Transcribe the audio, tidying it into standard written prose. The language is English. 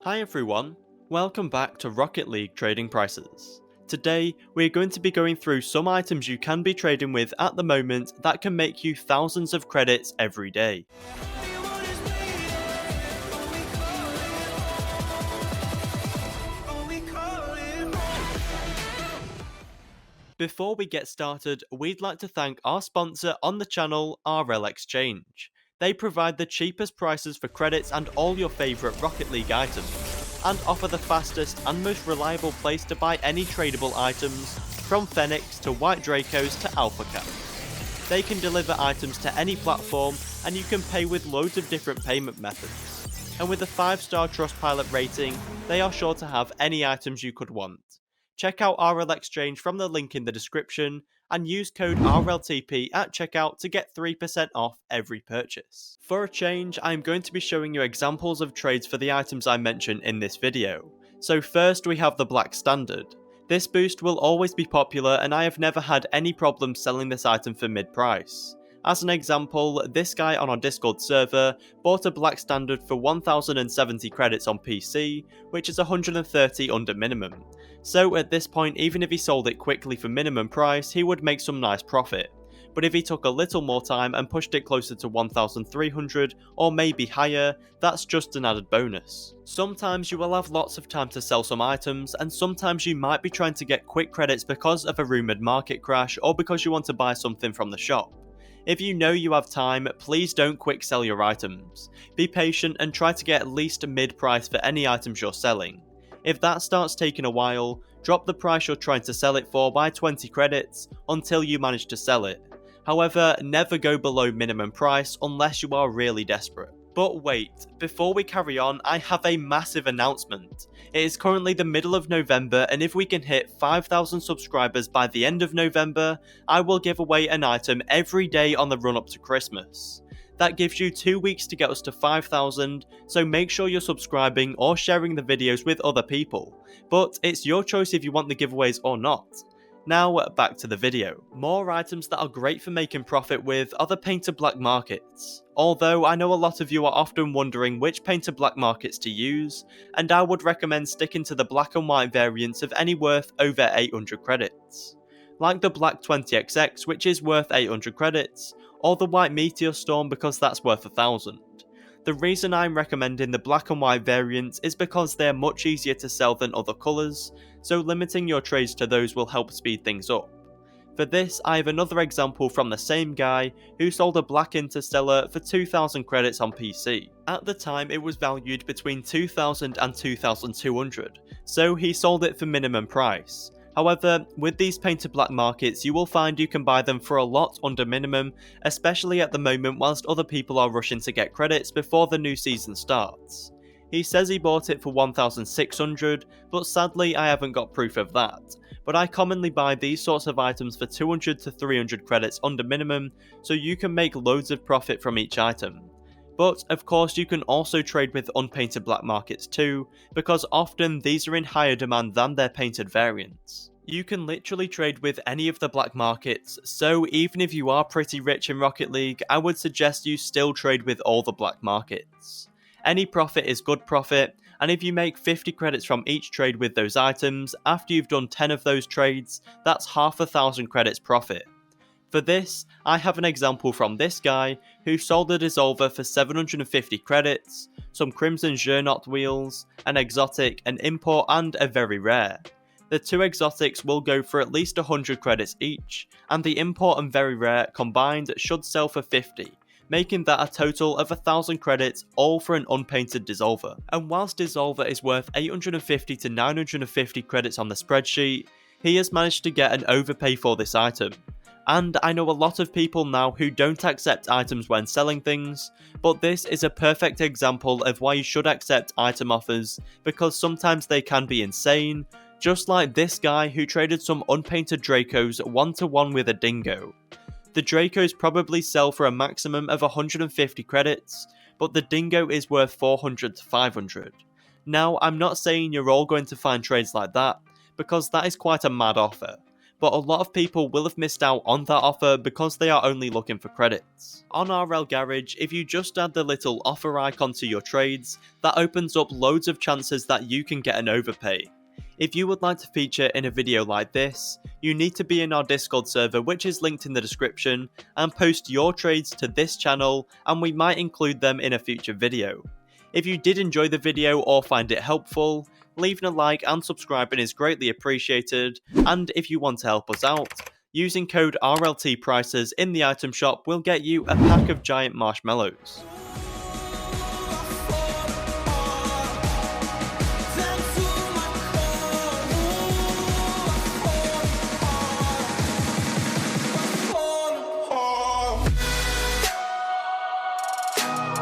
Hi everyone, welcome back to Rocket League Trading Prices. Today, we're going to be going through some items you can be trading with at the moment that can make you thousands of credits every day. Before we get started, we'd like to thank our sponsor on the channel, RL Exchange. They provide the cheapest prices for credits and all your favourite Rocket League items, and offer the fastest and most reliable place to buy any tradable items, from Phoenix to White Dracos to Alpha Caps. They can deliver items to any platform, and you can pay with loads of different payment methods. And with a 5-star Trustpilot rating, they are sure to have any items you could want. Check out RL Exchange from the link in the description and use code RLTP at checkout to get 3% off every purchase. For a change, I'm going to be showing you examples of trades for the items I mention in this video. So first we have the Black Standard. This boost will always be popular and I have never had any problem selling this item for mid-price. As an example, this guy on our Discord server bought a Black Standard for 1070 credits on PC, which is 130 under minimum. So at this point, even if he sold it quickly for minimum price, he would make some nice profit. But if he took a little more time and pushed it closer to 1300 or maybe higher, that's just an added bonus. Sometimes you will have lots of time to sell some items, and sometimes you might be trying to get quick credits because of a rumoured market crash or because you want to buy something from the shop. If you know you have time, please don't quick sell your items. Be patient and try to get at least mid-price for any items you're selling. If that starts taking a while, drop the price you're trying to sell it for by 20 credits until you manage to sell it. However, never go below minimum price unless you are really desperate. But wait, before we carry on, I have a massive announcement. It is currently the middle of November, and if we can hit 5,000 subscribers by the end of November, I will give away an item every day on the run up to Christmas. That gives you 2 weeks to get us to 5,000, so make sure you're subscribing or sharing the videos with other people. But it's your choice if you want the giveaways or not. Now back to the video. More items that are great for making profit with are the painted black markets. Although I know a lot of you are often wondering which painted black markets to use, and I would recommend sticking to the black and white variants of any worth over 800 credits. Like the black 20XX, which is worth 800 credits, or the white meteor storm because that's worth 1000. The reason I'm recommending the black and white variants is because they're much easier to sell than other colours, so limiting your trades to those will help speed things up. For this, I have another example from the same guy who sold a black Interstellar for 2000 credits on PC. At the time it was valued between 2000 and 2200, so he sold it for minimum price. However, with these painted black markets, you will find you can buy them for a lot under minimum, especially at the moment whilst other people are rushing to get credits before the new season starts. He says he bought it for 1600, but sadly I haven't got proof of that. But I commonly buy these sorts of items for 200 to 300 credits under minimum, so you can make loads of profit from each item. But of course you can also trade with unpainted black markets too, because often these are in higher demand than their painted variants. You can literally trade with any of the black markets, so even if you are pretty rich in Rocket League, I would suggest you still trade with all the black markets. Any profit is good profit, and if you make 50 credits from each trade with those items, after you've done 10 of those trades, that's half 1,000 credits profit. For this, I have an example from this guy who sold a Dissolver for 750 credits, some Crimson Jernot wheels, an exotic, an import and a very rare. The two exotics will go for at least 100 credits each, and the import and very rare combined should sell for 50, making that a total of 1000 credits all for an unpainted Dissolver. And whilst Dissolver is worth 850 to 950 credits on the spreadsheet, he has managed to get an overpay for this item. And I know a lot of people now who don't accept items when selling things, but this is a perfect example of why you should accept item offers, because sometimes they can be insane, just like this guy who traded some unpainted Dracos 1-to-1 with a Dingo. The Dracos probably sell for a maximum of 150 credits, but the Dingo is worth 400 to 500. Now, I'm not saying you're all going to find trades like that, because that is quite a mad offer. but a lot of people will have missed out on that offer because they are only looking for credits. On RL Garage, if you just add the little offer icon to your trades, that opens up loads of chances that you can get an overpay. If you would like to feature in a video like this, you need to be in our Discord server, which is linked in the description, and post your trades to this channel, and we might include them in a future video. If you did enjoy the video or find it helpful, leaving a like and subscribing is greatly appreciated, and if you want to help us out, using code RLTPrices in the item shop will get you a pack of giant marshmallows.